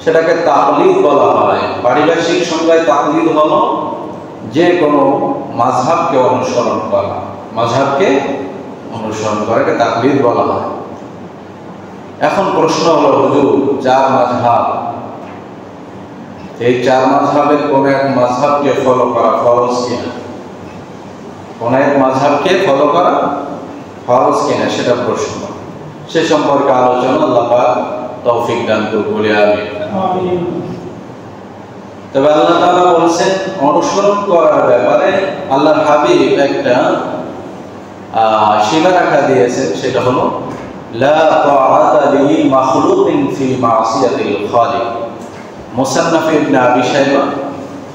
সেটাকে তাকলিদ বলা হয়। পারিভাষিক সংজ্ঞায় তাকলিদ হলো যে কোনো মাযহাবকে অনুসরণ করা, মাযহাবকে অনুসরণ করাকে তাকলিদ বলা হয়। এখন প্রশ্ন হলো, হুজুর 4 মাযহাব, এই 4 মাযহাবের কোন এক মাযহাবকে ফলো করা ফরজ কিনা? কোন এক মাযহাবকে ফলো করা ফরজ কিনা সেটা প্রশ্ন। সে সম্পর্কে আলোচনা আল্লাহ পাক তৌফিক দান করুন বলে আমিন। তবে আল্লাহ তাআলা বলেছেন অনুসরণ করার ব্যাপারে আল্লাহর হাবিব একটা সীমারেখা দিয়েছেন, সেটা হলো লা তাআতা লি মাখলুকিন ফি মাসিয়াতিল খালিক। মুসান্নাফ ইবনে আবি শাইবা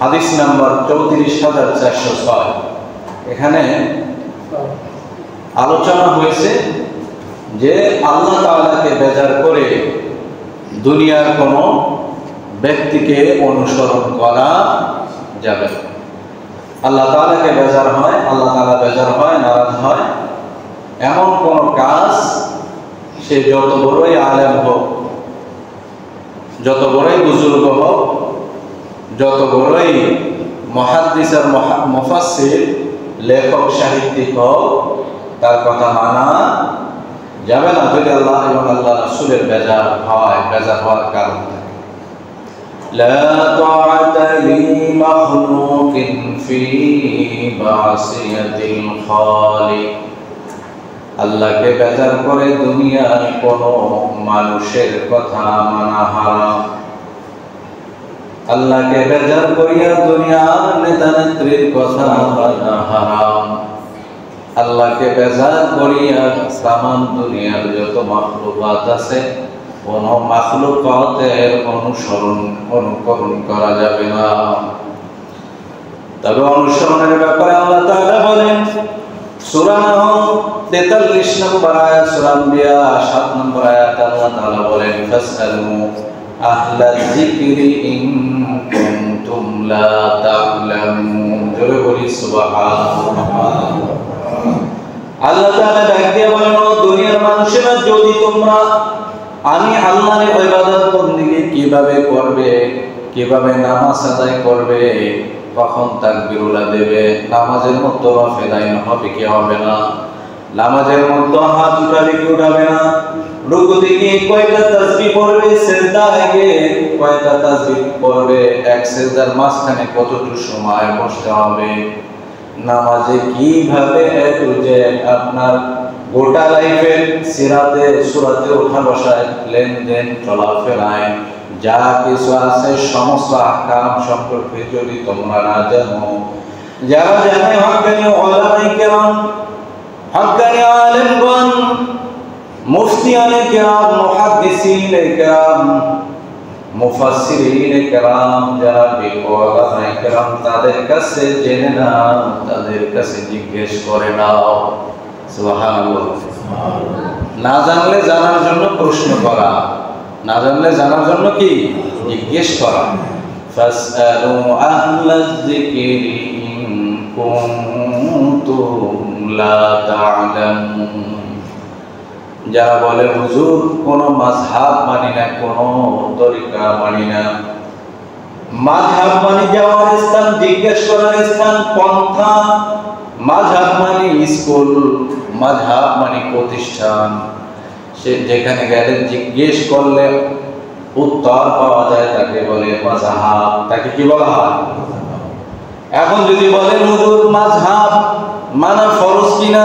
হাদিস নাম্বার 34406। এখানে আলোচনা হয়েছে যে আল্লাহ তাআলাকে বেজার করে দুনিয়ার কোনো ব্যক্তিকে অনুসরণ করা যাবে না। আল্লাহ তাআলাকে বেজার হয়, আল্লাহ তাআলা বেজার হয়, নারাজ হয় এমন কোন কাজ, সে যত বড়ই আলেম হোক, যত বড়ই বুজুর্গ হোক, যত বড়ই মুহাদ্দিস আর মুফাসসির লেখক সাহিত্যিক হোক, তার কথা মানা যাবে না যদি আল্লাহ এবং আল্লাহ রাসূলের বেজার হয়, বেজার হওয়ার কারণ থাকে। লা তাআতা লি মাখলুকিন ফি মাসিয়াতিল খালিক। আল্লাহকে বেজার করে দুনিয়ার কোন মানুষের কথা মানা হারাম। আল্লাহকে বেজার করিয়া দুনিয়ার নেতা নেত্রীর কথা মানা হারাম। আল্লাহকে বেজার করিয়া সামান দুনিয়ার যত মাখলুকাত আছে কোন মাখলুকাতের অনুকরণ করা যাবে না। তবে অনুসরণের ব্যাপারে আল্লাহ তাআলা বলেন সূরা 43 নম্বর আয়াত, সূরা আম্বিয়া 7 নম্বর আয়াত আল্লাহ তাআলা বলেন ফাসআলু আহলা যিকরি ইন কুনতুম লা তা'লামুন। জোরে বলি সুবহানাল্লাহ। আল্লাহ তাআলা ডাক দিয়ে বলেন, ও দুনিয়ার মানুষেরা, যদি তোমরা আমি আল্লাহর ইবাদত বন্দেগী কিভাবে করবে, কিভাবে নামাজ আদায় করবে, কখন তাকবীরুল্লাহ দেবে, নামাজের মধ্যে ফেদাইন হবে কি হবে না, নামাজের মধ্যে হাত উঠাবে কি উঠাবে না, রুকুতে গিয়ে কয়টা তাসবিহ পড়বে, সিজদায় গিয়ে কয়টা তাসবিহ পড়বে, এক সিজদার মাঝখানে কতটুকু সময় বসতে হবে, নামাজে কিভাবে আপনার গোটা লাইফের সিরাতে সুরাতে ওঠা বসায় লেনদেন চলাফেরায় যা কিছু আছে সমস্ত আহকাম সম্পর্কে যদি তোমরা না জানো, যারা জানে হক্কানি উলামায়ে কেরাম, হক্কানি আলেমগণ, মুফতিয়ানে কেরাম, মুহাদ্দিসিনে কেরাম, মুফাসসিরিনে কেরাম, যারা বিজ্ঞ উলামায়ে কেরাম, তাদের কাছে জেনে নাও, তাদের কাছে জিজ্ঞেস করে নাও। সুবহানাল্লাহ। না জানলে জানার জন্য প্রশ্ন করা, না জানলে জানার জন্য কি জিজ্ঞেস করা। ফাসআলু আহলায যিকরি ইন কুনতুম লা তা'লামুন। যারা বলে হুজুর কোন মাযহাব মানি না, কোন তরিকা মানি না, মাযহাব মানে যাওয়ার স্থান, জিজ্ঞেস করার স্থান, পন্থা। মাযহাব মানে স্কুল, মাযহাব মানে প্রতিষ্ঠান, সে যেখানে গেলে জিজ্ঞেস করলে উত্তর পাওয়া যায় তাকে বলে মাযহাব। তাকে কি বলা হয়? এখন যদি বলেন হুজুর মাযহাব মানা ফরজ কিনা,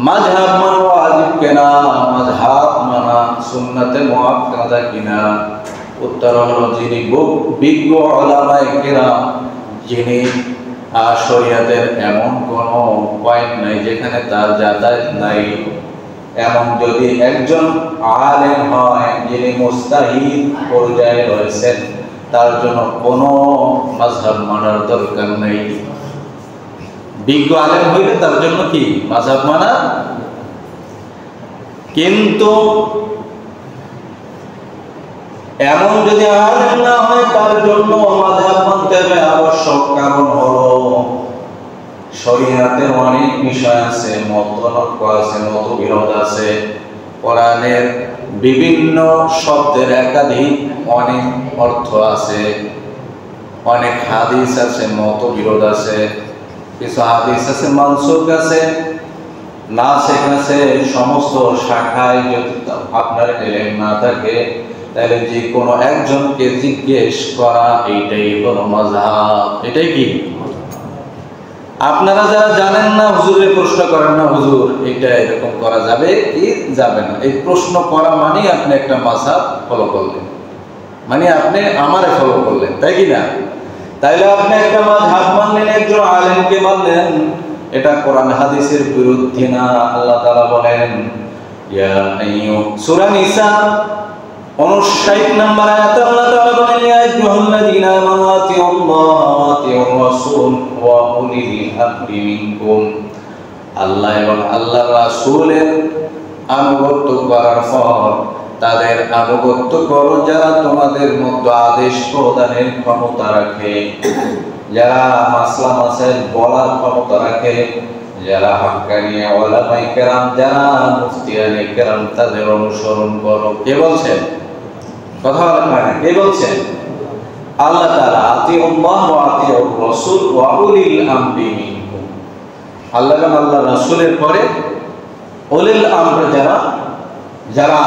মাযহাব মানা ওয়াজিব কিনা, মাযহাব মানা সুন্নাতে মুআক্কাদা কিনা, উত্তর হলো যিনি বিজ্ঞ উলামায়ে কেরাম, যিনি শরীয়তের এমন কোন পয়েন্ট নাই যেখানে তার যাতায়াত নাই, এমন যদি একজন আলেম হয় যিনি মুস্তাহিদ পর্যায়ে রয়েছেন, তার জন্য কোনো মাযহাব মানার দরকার নেই। বিজ্ঞ আলেম হইলে তার জন্য কি মাযহাব মানা। কিন্তু এমন যদি আলেম না হয় তার জন্য মাযহাব মানতে হবে আবশ্যক। কারণ হলো শরীয়তের অনেক বিষয় আছে, মতনৈক্য আছে, মতবিরোধ আছে, কোরআনের বিভিন্ন শব্দের একাধিক অনেক অর্থ আছে, অনেক হাদিস আছে, মতবিরোধ আছে, কিছু হাদিস আছে মানসুখ আছে, নাসিখ আছে। সমস্ত শাখায় যদি আপনার ইলম না থাকে তাহলে যে কোনো একজনকে জিজ্ঞেস করা এইটাই হলো মাযহাব। এটাই কি? আপনারা যারা জানেন না হুজুরে প্রশ্ন করেন না, হুজুর এটা এরকম করা যাবে কি যাবে না, এই প্রশ্ন করা মানে আপনি একটা মাযহাব ফলো করলেন, মানে আপনি আমারে ফলো করলেন, তাই কি না? তাইলে আপনি একটা মাযহাব মানলেন, একজন আলেমকে মানলেন, এটা কোরআন হাদিসের বিরুদ্ধে না। আল্লাহ তাআলা বলেন সূরা নিসা 59 নম্বর আয়াতে আল্লাহ তাআলা বলেন ইয়া আইয়ুহাল্লাযীনা আমানু আতিউল্লাহ ওয়া আতিউর রাসূল ওয়া উলিল আমরি মিনকুম। আল্লাহ এবং আল্লাহর রাসূলের আনুগত্য করার পর তাদের আনুগত্য করো যারা তোমাদের মধ্যে আদেশ প্রদানের ক্ষমতা রাখে, যারা মাসলা মাসাইল বলার ক্ষমতা রাখে, যারা হাক্কানি উলামায়ে কেরাম, যারা মুফতিয়ানে কেরাম, তাদের অনুসরণ করো। কে বলছেন? কথা বলেন না, কে বলছেন? আল্লাহ তাআলা আতিউল্লাহ ওয়া আতিউর রাসূল ওয়া উলিল আমরি মিনকুম। আল্লাহ এবং আল্লাহর রাসূলের পরে উলিল আমর যারা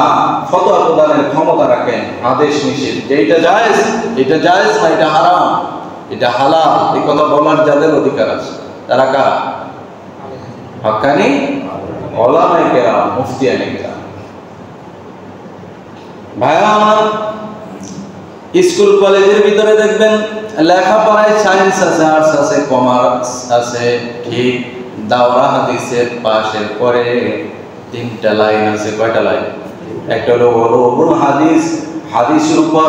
ফতোয়া প্রদানের ক্ষমতা রাখেন, আদেশ নিষেধ, এটা জায়েজ, এটা জায়েজ না এটা হারাম, এটা হালাল, এই কথা বলার যাদের অধিকার আছে তারা কারা? হাক্কানি উলামায়ে কেরাম, মুফতিয়ানে কেরাম। ভাইরা আমার, স্কুল কলেজের ভিতরে দেখবেন লেখাপড়ায় সায়েন্স আছে, আর্টস আছে, কমার্স আছে, ঠিক দাওরা হাদিসের পাশের পরে 3টা লাইন আছে। কয়টা লাইন? একটা হলো উলুমুল হাদিস, হাদিসের উপর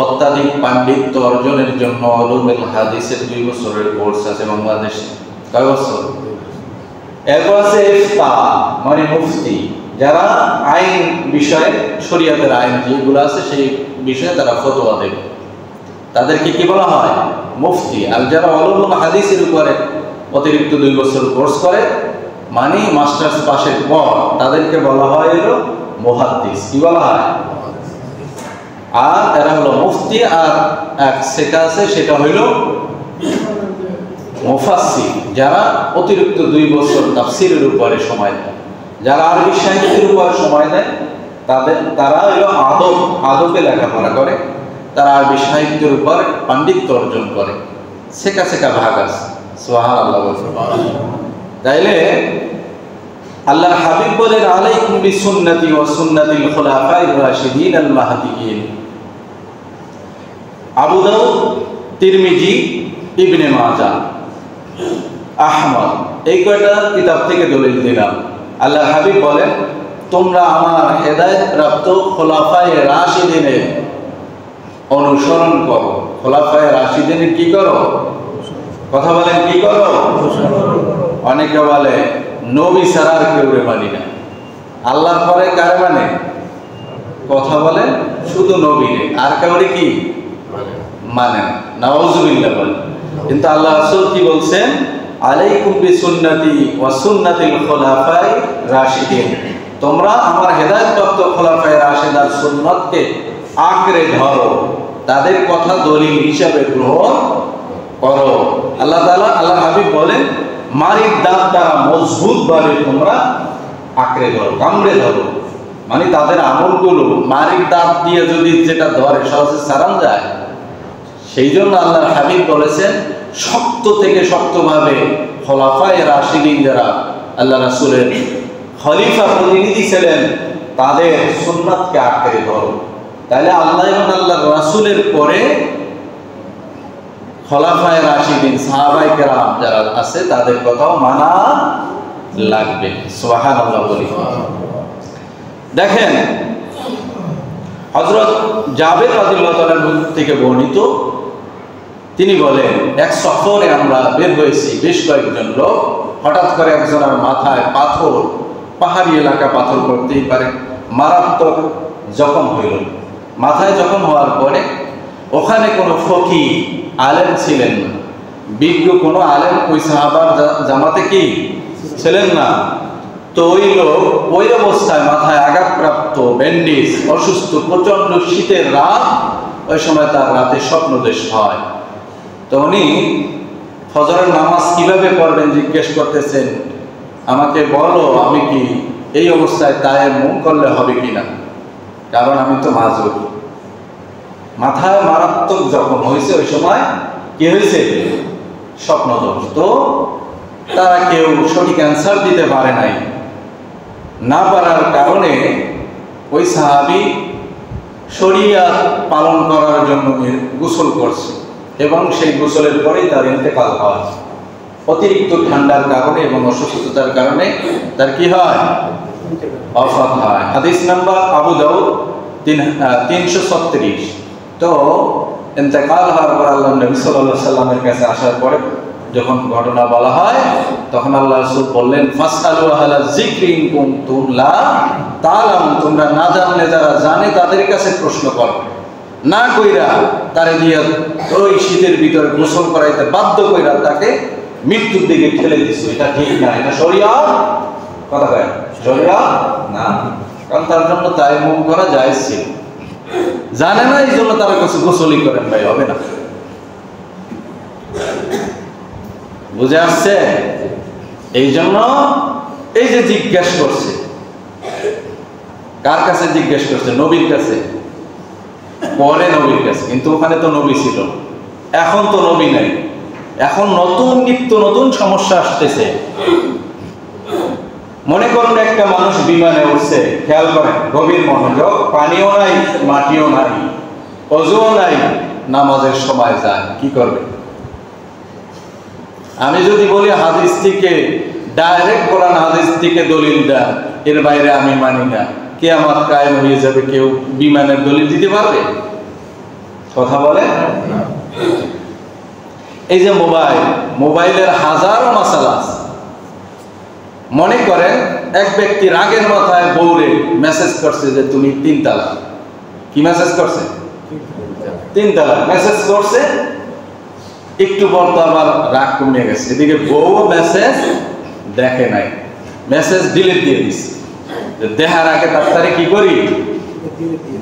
অত্যাধিক পাণ্ডিত্য অর্জনের জন্য উলুমুল হাদিসের 2 বছরের কোর্স আছে বাংলাদেশে। কয় বছর? এরপর আছে ইফতা, মানে মুফতি, যারা আইন বিষয়ে শরীয়তের আইন যেগুলো আছে সেই বিষয়ে তারা ফতোয়া দেবে, তাদেরকে কি বলা হয়? মুফতি। আর যারা উলুমুল হাদিসের উপরে অতিরিক্ত 2 বছর কোর্স করে, মানে মাস্টার্স পাশের পর, তাদেরকে বলা হয় হলো মুহাদ্দিস। কি বলা হয়? আর এরা হলো মুফতি। আর এক শেখা আছে, সেটা হইল মুফাসসির, যারা অতিরিক্ত 2 বছর তাফসীরের উপরে সময় দেয়, যারা আরবি সাহিত্যের উপর সময় দেয়, তারা হলো আদবে লেখাপড়া করে, তারা আরবি সাহিত্যের উপর পাণ্ডিত্য অর্জন করে। শেখা ভাগ আছে। সুবহানাল্লাহ। তাইলে আল্লাহর হাবিব বলেন আলাইকুম বিসুন্নতি ওয়া সুন্নাতিল খুলাফায়ে রাশিদিন আল মাহদিয়িন। আবু দাউদ, তিরমিজি, ইবনে মাজাহ, আহমদ, এই কয়টা কিতাব থেকে দলিল দিলাম। আল্লাহর হাবিব বলেন তোমরা আমার হেদায়েত প্রাপ্ত খুলাফায়ে রাশিদিনের অনুসরণ করো। খুলাফায়ে রাশিদিনের কি করো? কথা বলেন, কি করো? অনেকে বলে নবী ছাড়া আর কেউ মানি না, আল্লাহর পরে কারে মানে? কথা বলে শুধু নবীরে, আর কাউরে কি মানে? নাউযুবিল্লাহ বলে। কিন্তু আল্লাহ রাসূল কি বলছেন? আলাইকুম বিসুন্নতি ওয়া সুন্নাতিল খুলাফায়ে রাশিদিন। তোমরা আমার হেদায়েতপ্রাপ্ত খুলাফায়ে রাশিদার সুন্নাতকে আঁকড়ে ধরো, তাদের কথা দলিল হিসাবে গ্রহণ করো। আল্লাহ তাআলা, আল্লাহর হাবিব বলেন মারির দাঁত দ্বারা মজবুত ভাবে তোমরা আঁকড়ে ধরো, কামড়ে ধরো, মানে তাদের আমলগুলো মারির দাঁত দিয়ে যদি যেটা ধরে সহজে ছাড়ান যায়, সেই জন্য আল্লাহর হাবিব বলেছেন শক্ত থেকে শক্তভাবে খোলাফায়ে রাশিদিন যারা আল্লাহ রাসূলের খলিফা প্রতিনিধি ছিলেন তাদের সুন্নাতকে আঁকড়ে ধরো। তাহলে আল্লাহ এবং আল্লাহর রাসূলের পরে খোলাফায়ে রাশিদিন সাহাবায়ে কেরাম যারা আছে তাদের কথাও মানা লাগবে। সুবহানাল্লাহ বলি। দেখেন হযরত জাবের রাদিয়াল্লাহু তাআলা থেকে বর্ণিত, তিনি বলেন এক সফরে আমরা বের হয়েছি, বেশ কয়েকজন লোক, হঠাৎ করে একজনের মাথায় পাথর, পাহাড়ি এলাকা পাথর করতেই পারে, মারাত্মক জখম হইল। মাথায় জখম হওয়ার পরে ওখানে কোনো ফকিহ আলেম ছিলেন না, বিজ্ঞ কোনো আলেম ওই সাহাবার জামাতে কি ছিলেন না। তো ওই লোক ওই অবস্থায় মাথায় আঘাতপ্রাপ্ত, ব্যান্ডেজ, অসুস্থ, প্রচন্ড শীতের রাত, ওই সময় তার রাতে স্বপ্নদেশ হয়। তো উনি ফজরের নামাজ কিভাবে পড়বেন জিজ্ঞেস করতেছেন, আমাকে বলো আমি কি এই অবস্থায় তায়াম্মুম করলে হবে কিনা, কারণ আমি তো মাজুর। মাথায় মারাত্মক জখম হয়েছে, ওই সময় কি হয়েছে, স্বপ্নদোষ। তো তারা কেউ সঠিক অ্যান্সার দিতে পারে নাই। না পারার কারণে ওই সাহাবী শরিয়াত পালন করার জন্য গোসল করছে এবং সেই গোসলের পরেই তার ইন্তেকাল হয়। অতিরিক্ত ঠান্ডার কারণে এবং অসুস্থতার কারণে তার কি হয়, ওফাত হয়। হাদিস নাম্বার আবু দাউদ 336। তো ইন্তেকাল হওয়ার পর আল্লাহ নবী সাল্লাল্লাহু আলাইহি সাল্লামের কাছে আসার পরে যখন ঘটনা বলা হয়, তখন আল্লাহ রাসূল বললেন, ফাসআলু আহলা যিকরি ইন কুনতুম লা তাআলামুন, তোমরা না জানলে যারা জানে তাদের কাছে প্রশ্ন করো। না কইরা তারে দিয়ে ওই শীতের ভিতরে গোসল করাইতে বাধ্য কইরা তাকে মৃত্যুর দিকে ঠেলে দিচ্ছে, এটা ঠিক না, এটা শরিয়ত কথা কয়, শরিয়ত না। কারণ তার জন্য তায়াম্মুম করা জায়েজ ছিল, জানে না, এই জন্য তার কাছে গোসলই করেন, ভাই হবে না। বুঝে আসছে? এই জন্য এই যে জিজ্ঞেস করছে, কার কাছে জিজ্ঞেস করছে, নবীর কাছে, পরে নবীর কাছে, কিন্তু ওখানে তো নবী ছিল, এখন তো নবী নাই, এখন নতুন নিত্য নতুন সমস্যা আসতেছে। মনে করুন একটা মানুষ বিমানে উঠছে, খেয়াল করেন, গভীর মনোযোগ, পানিও নাই, মাটিও নাই, ওযুও নাই, নামাজের সময় যায়, কি করবে? আমি যদি বলি হাদিস থেকে ডাইরেক্ট কোরআন হাদিস থেকে দলিল দেন, এর বাইরে আমি মানি না, কিয়ামত কায়েম হয়ে যাবে, কেউ বিমানের দলিল দিতে পারবে? কথা বলে। এই যে মোবাইলের হাজারো মাসালা আছে। মনে করেন এক ব্যক্তি রাগের মাথায় বউরে মেসেজ করছে যে তুমি 3 তালাক। কি মেসেজ করছে? 3 তালাক মেসেজ করছে। একটু পর তো আবার রাগ কমে গেছে, এদিকে বউ মেসেজ দেখে নাই, মেসেজ ডিলিট দিয়ে দিচ্ছে। দেখার আগে তাড়াতাড়ি কি করি,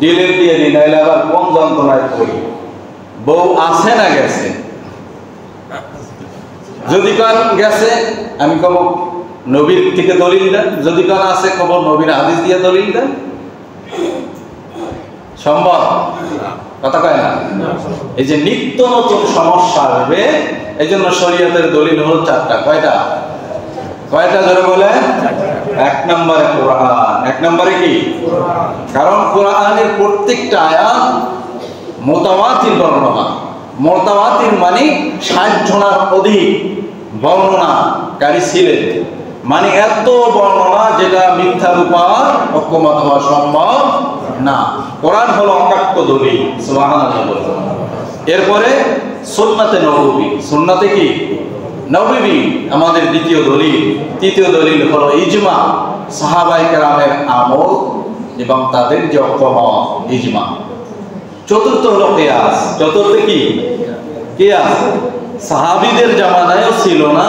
ডিলিট দিয়ে দিই, নাইলে আবার কোন যন্ত্রণায় পড়ি। বউ আছে না গেছে? যদি কান গেছে আমি কব নবীর থেকে দলিল দেন, যদি কান আছে কব নবীর হাদিস দিয়ে দলিল দেন। সম্ভব? কথা কয় না। এই যে নিত্য নতুন সমস্যা আসবে, এই জন্য শরীয়তের দলিল হলো 4টা। কয়টা? কয়টা জোরে বলে? 1 নম্বরে কোরআন। 1 নম্বরে কি? কারণ কোরআনের প্রত্যেকটা আয়াত মুতাওয়াতির বর্ণনা। মুতাওয়াতির মানে 60 জনের অধিক বর্ণনাকারী ছিলেন, মানে এত বর্ণনা যেটা মিথ্যার উপর ঐক্যমত হওয়া সম্ভব না। কোরআন হলো অকাট্য দলিল। সুবহানাল্লাহ। এরপরে সুন্নাতে নববী। সুন্নাতে কি? নববী আমাদের দ্বিতীয় দলিল। তৃতীয় দলিল হলো ইজমা, সাহাবায়ে কেরামের আমল এবং তাদের যে ঐক্যমত, ইজমা। চতুর্থ হলো কিয়াস। চতুর্থ কি? কিয়াস। সাহাবীদের জামানায়ও ছিল না,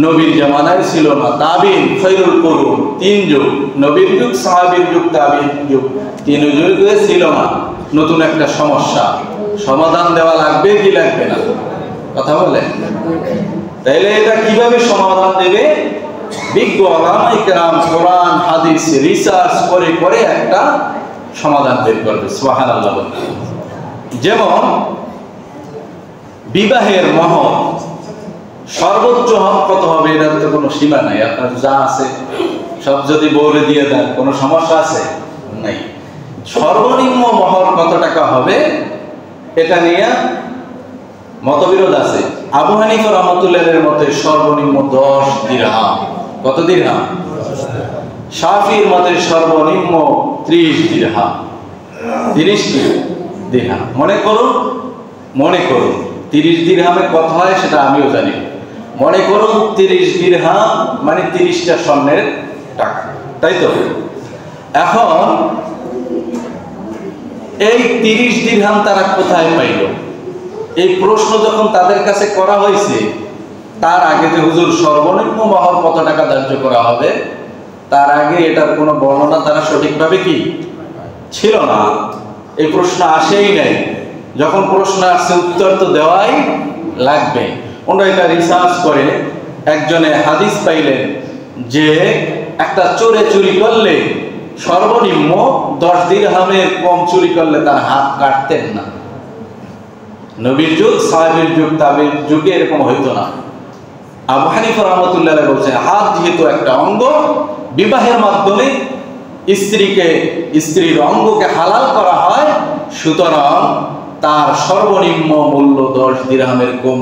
নবীর জামানায় ছিল না। তাবিন, খৈরুল কুরুন, 3 যুগ, নবীর যুগ, সাহাবীর যুগ, তাবিন যুগ, 3 যুগে ছিল না। নতুন একটা সমস্যা, সমাধান দেওয়া লাগবে কি লাগবে না? কথা বলে। তাইলে এটা কিভাবে সমাধান দেবে? বিজ্ঞ ওলামায়ে কেরাম কোরআন হাদিস রিসার্চ করে করে একটা সমাধান বের করবে। সুবহানাল্লাহ। যেমন বিবাহের মহর সর্বোচ্চ হক কত হবে, এটার তো কোনো সীমা নাই। আপনার যা আছে সব যদি বউরে দিয়ে দেন, কোনো সমস্যা আছে? নাই। সর্বনিম্ন মহর কত টাকা হবে এটা নিয়ে মতবিরোধ আছে। আবু হানিফা রাহমাতুল্লাহির মতে সর্বনিম্ন 10 দিরহাম। কত দিরহাম? শাফিঈর মতে সর্বনিম্ন 30 দিরহাম। 30 দিরহাম। মনে করুন 30 দিরহামে কত হয় সেটা আমিও জানি। মনে করুন 30 দিরহাম মানে 30টা স্বর্ণের টাকা, তাই তো? এখন এই 30 দিরহাম তারা কোথায় পাইল? এই প্রশ্ন যখন তাদের কাছে করা হয়েছে, তার আগে যে হুজুর সর্বনিম্ন মহর কত টাকা ধার্য করা হবে, তার আগে এটার কোনো বর্ণনা তারা সঠিকভাবে কি ছিল না, এই প্রশ্ন আসেই নাই। যখন প্রশ্ন আসছে উত্তর তো দেওয়াই লাগবে। ওনারা এটা রিসার্চ করে একজনে হাদিস পাইলেন যে একটা চোরে চুরি করলে সর্বনিম্ন 10 দিরহামের কম চুরি করলে তার হাত কাটতেন না। নবীর যুগ, সাহাবীর যুগ, তাবির যুগে এরকম হইতো না। আবু হানিফা রাহমাতুল্লাহ আলাইহি বলছেন, হাত যেহেতু একটা অঙ্গ, বিবাহের মাধ্যমে স্ত্রীর অঙ্গকে হালাল করা হয়, সুতরাং তার সর্বনিম্ন মূল্য 10 দিরহামের কম